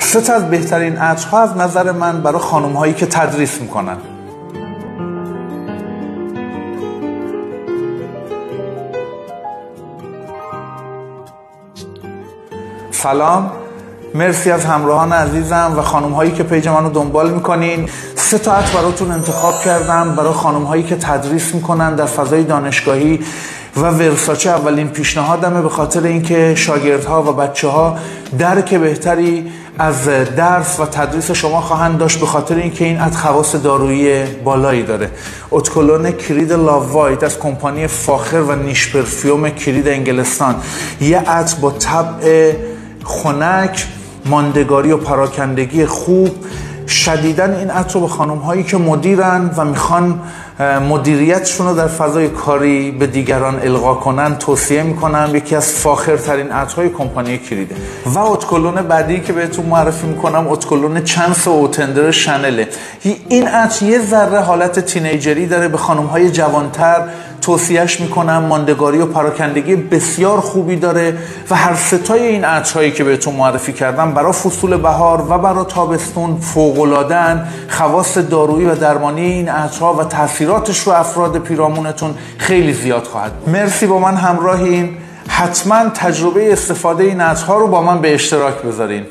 سه تا از بهترین عطرها از نظر من برای خانم هایی که تدریس میکنن. سلام، مرسی از همراهان عزیزم و خانم هایی که پیج منو دنبال میکنین. سه تا عطر براتون انتخاب کردم برای خانم هایی که تدریس میکنن در فضای دانشگاهی و ورساچه. اولین پیشنهادمه به خاطر اینکه شاگردها و بچه‌ها درک بهتری از درس و تدریس شما خواهند داشت، به خاطر اینکه این عطر خواص دارویی بالایی داره. اتکلون کرید لاو وایت از کمپانی فاخر و نیش پرفیوم کرید انگلستان، یه عطر با طبع خنک، ماندگاری و پراکندگی خوب. شدیداً این عطر رو به خانم هایی که مدیرن و میخوان مدیریتشون رو در فضای کاری به دیگران القا کنن توصیه میکنم. یکی از فاخرترین عطرهای کمپانی کریده. و اتکلون بعدی که بهتون معرفی میکنم اتکلون چانس و اوتندر شانله. این عطر یه ذره حالت تینیجری داره، به خانم های جوانتر توصیهش میکنم. ماندگاری و پراکندگی بسیار خوبی داره و هر ستای این عطرهایی که بهتون معرفی کردم برای فصول بهار و برای تابستون فوق‌العاده‌اند. خواص دارویی و درمانی این عطرها و تاثیراتش رو افراد پیرامونتون خیلی زیاد خواهد. مرسی با من همراهین. حتما تجربه استفاده این عطرها رو با من به اشتراک بذارین.